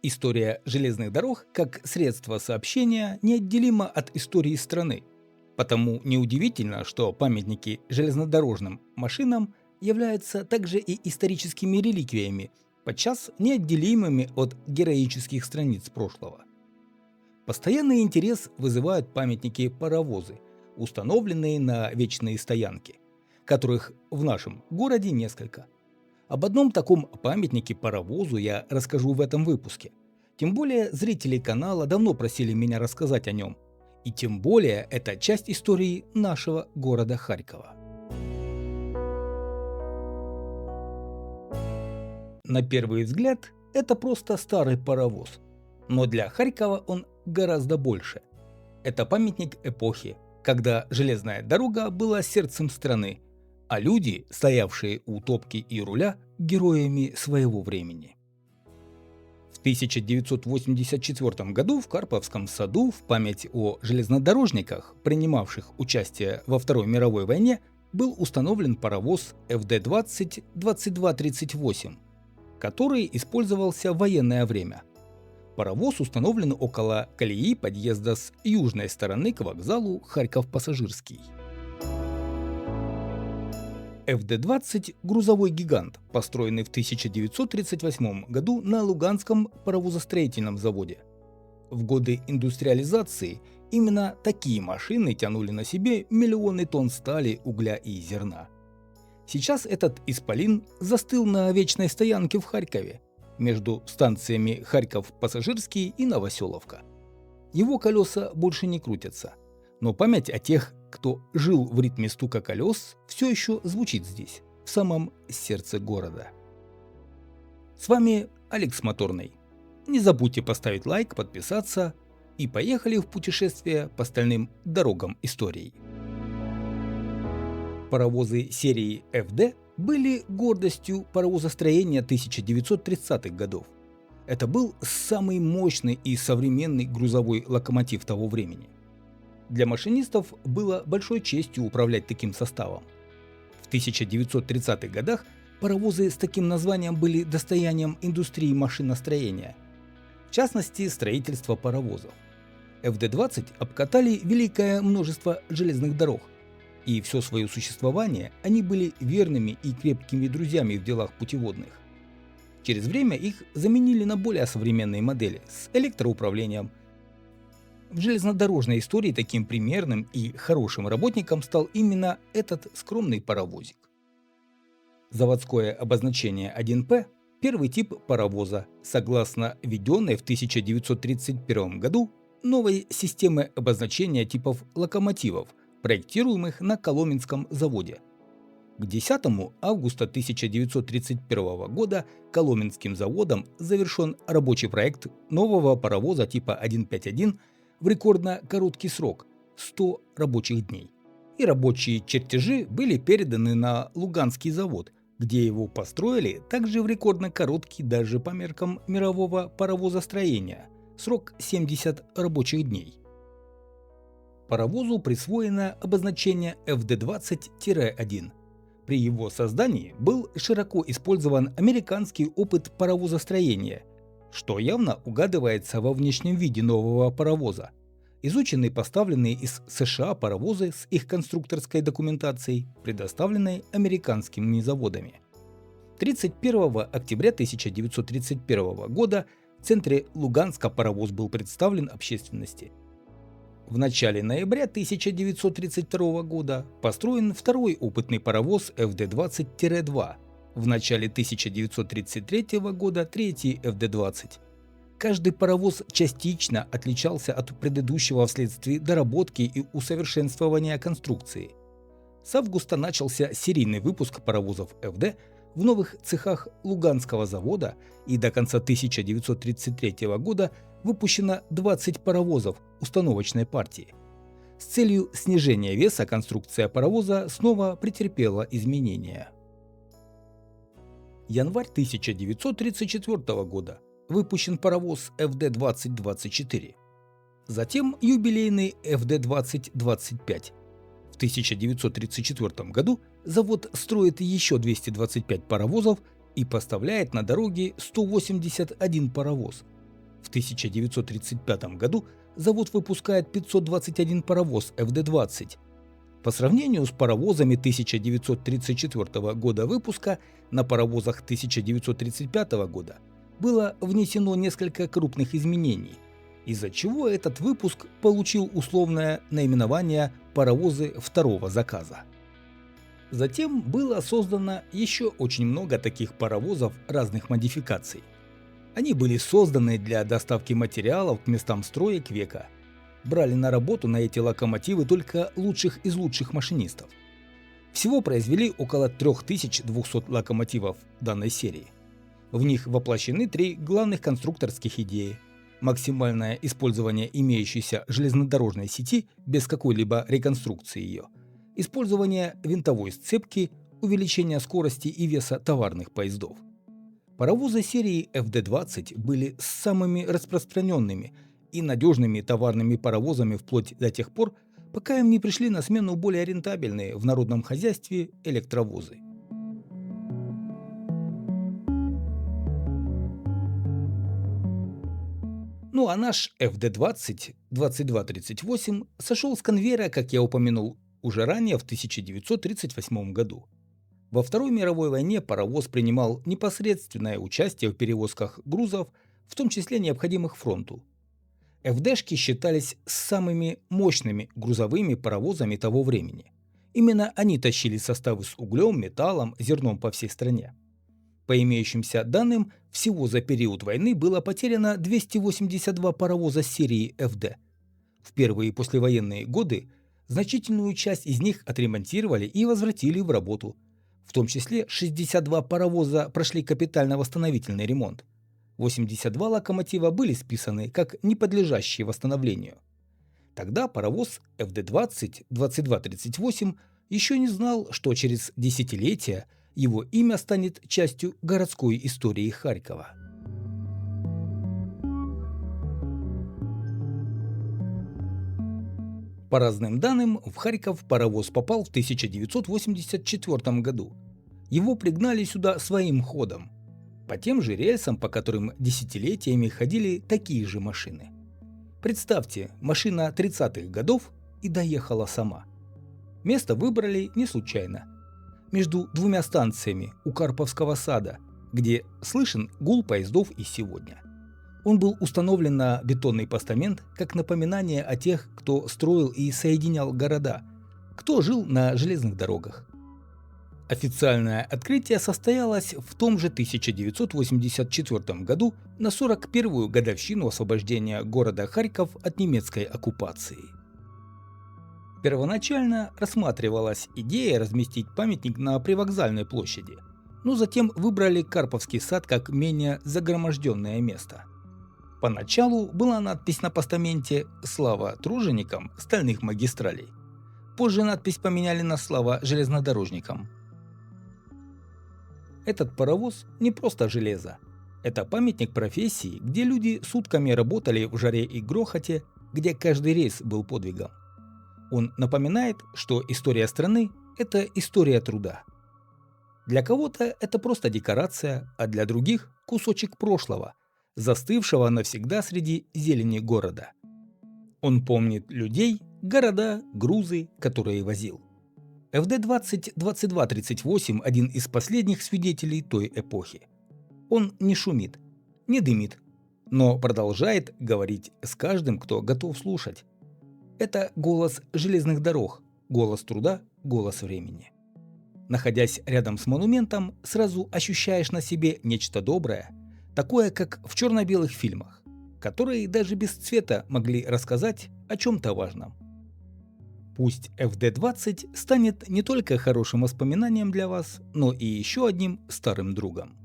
История железных дорог как средство сообщения неотделима от истории страны. Потому неудивительно, что памятники железнодорожным машинам являются также и историческими реликвиями, подчас неотделимыми от героических страниц прошлого. Постоянный интерес вызывают памятники-паровозы, установленные на вечные стоянки, которых в нашем городе несколько. Об одном таком памятнике-паровозу я расскажу в этом выпуске. Тем более зрители канала давно просили меня рассказать о нем. И тем более это часть истории нашего города Харькова. На первый взгляд это просто старый паровоз. Но для Харькова он гораздо больше. Это памятник эпохи, когда железная дорога была сердцем страны, а люди, стоявшие у топки и руля, героями своего времени. В 1984 году в Карповском саду в память о железнодорожниках, принимавших участие во Второй мировой войне, был установлен паровоз ФД-20 2238, который использовался в военное время. Паровоз установлен около колеи подъезда с южной стороны к вокзалу Харьков-Пассажирский. ФД-20 – грузовой гигант, построенный в 1938 году на Луганском паровозостроительном заводе. В годы индустриализации именно такие машины тянули на себе миллионы тонн стали, угля и зерна. Сейчас этот исполин застыл на вечной стоянке в Харькове, между станциями Харьков-Пассажирский и Новоселовка. Его колеса больше не крутятся, но память о тех, кто жил в ритме стука колес, все еще звучит здесь, в самом сердце города. С вами Алекс Моторный. Не забудьте поставить лайк, подписаться и поехали в путешествие по стальным дорогам истории. Паровозы серии ФД были гордостью паровозостроения 1930-х годов. Это был самый мощный и современный грузовой локомотив того времени. Для машинистов было большой честью управлять таким составом. В 1930-х годах паровозы с таким названием были достоянием индустрии машиностроения, в частности строительства паровозов. ФД-20 обкатали великое множество железных дорог, и все свое существование они были верными и крепкими друзьями в делах путеводных. Через время их заменили на более современные модели с электроуправлением. В железнодорожной истории таким примерным и хорошим работником стал именно этот скромный паровозик. Заводское обозначение 1П – первый тип паровоза, согласно введенной в 1931 году новой системы обозначения типов локомотивов, проектируемых на Коломенском заводе. К 10 августа 1931 года Коломенским заводом завершен рабочий проект нового паровоза типа 151 в рекордно короткий срок – 100 рабочих дней. И рабочие чертежи были переданы на Луганский завод, где его построили также в рекордно короткий даже по меркам мирового паровозостроения – срок 70 рабочих дней. Паровозу присвоено обозначение ФД-20-1. При его создании был широко использован американский опыт паровозостроения, что явно угадывается во внешнем виде нового паровоза. Изучены поставленные из США паровозы с их конструкторской документацией, предоставленной американскими заводами. 31 октября 1931 года в центре Луганска паровоз был представлен общественности. В начале ноября 1932 года построен второй опытный паровоз ФД-20-2. В начале 1933 года третий ФД-20. Каждый паровоз частично отличался от предыдущего вследствие доработки и усовершенствования конструкции. С августа начался серийный выпуск паровозов ФД в новых цехах Луганского завода, и до конца 1933 года выпущено 20 паровозов установочной партии. С целью снижения веса конструкция паровоза снова претерпела изменения. Январь 1934 года. Выпущен паровоз ФД-2024. Затем юбилейный ФД-2025. В 1934 году завод строит еще 225 паровозов и поставляет на дороги 181 паровоз. 1935 году завод выпускает 521 паровоз ФД-20. По сравнению с паровозами 1934 года выпуска на паровозах 1935 года было внесено несколько крупных изменений, из-за чего этот выпуск получил условное наименование «паровозы второго заказа». Затем было создано еще очень много таких паровозов разных модификаций. Они были созданы для доставки материалов к местам строек века. Брали на работу на эти локомотивы только лучших из лучших машинистов. Всего произвели около 3200 локомотивов данной серии. В них воплощены три главных конструкторских идеи: максимальное использование имеющейся железнодорожной сети без какой-либо реконструкции ее, использование винтовой сцепки, увеличение скорости и веса товарных поездов. Паровозы серии ФД-20 были самыми распространенными и надежными товарными паровозами вплоть до тех пор, пока им не пришли на смену более рентабельные в народном хозяйстве электровозы. Ну а наш ФД-20 2238 сошел с конвейера, как я упомянул уже ранее, в 1938 году. Во Второй мировой войне паровоз принимал непосредственное участие в перевозках грузов, в том числе необходимых фронту. ФДшки считались самыми мощными грузовыми паровозами того времени. Именно они тащили составы с углем, металлом, зерном по всей стране. По имеющимся данным, всего за период войны было потеряно 282 паровоза серии ФД. В первые послевоенные годы значительную часть из них отремонтировали и возвратили в работу. В том числе 62 паровоза прошли капитально-восстановительный ремонт. 82 локомотива были списаны как не подлежащие восстановлению. Тогда паровоз ФД-20 2238 еще не знал, что через десятилетия его имя станет частью городской истории Харькова. По разным данным, в Харьков паровоз попал в 1984 году. Его пригнали сюда своим ходом, по тем же рельсам, по которым десятилетиями ходили такие же машины. Представьте, машина 30-х годов и доехала сама. Место выбрали не случайно. Между двумя станциями у Карповского сада, где слышен гул поездов и сегодня. Он был установлен на бетонный постамент как напоминание о тех, кто строил и соединял города, кто жил на железных дорогах. Официальное открытие состоялось в том же 1984 году на 41-ю годовщину освобождения города Харьков от немецкой оккупации. Первоначально рассматривалась идея разместить памятник на Привокзальной площади, но затем выбрали Карповский сад как менее загроможденное место. Поначалу была надпись на постаменте «Слава труженикам стальных магистралей». Позже надпись поменяли на «Слава железнодорожникам». Этот паровоз не просто железо. Это памятник профессии, где люди сутками работали в жаре и грохоте, где каждый рейс был подвигом. Он напоминает, что история страны – это история труда. Для кого-то это просто декорация, а для других – кусочек прошлого, застывшего навсегда среди зелени города. Он помнит людей, города, грузы, которые возил. ФД-20 2238 – один из последних свидетелей той эпохи. Он не шумит, не дымит, но продолжает говорить с каждым, кто готов слушать. Это голос железных дорог, голос труда, голос времени. Находясь рядом с монументом, сразу ощущаешь на себе нечто доброе, такое, как в черно-белых фильмах, которые даже без цвета могли рассказать о чем-то важном. Пусть ФД-20 станет не только хорошим воспоминанием для вас, но и еще одним старым другом.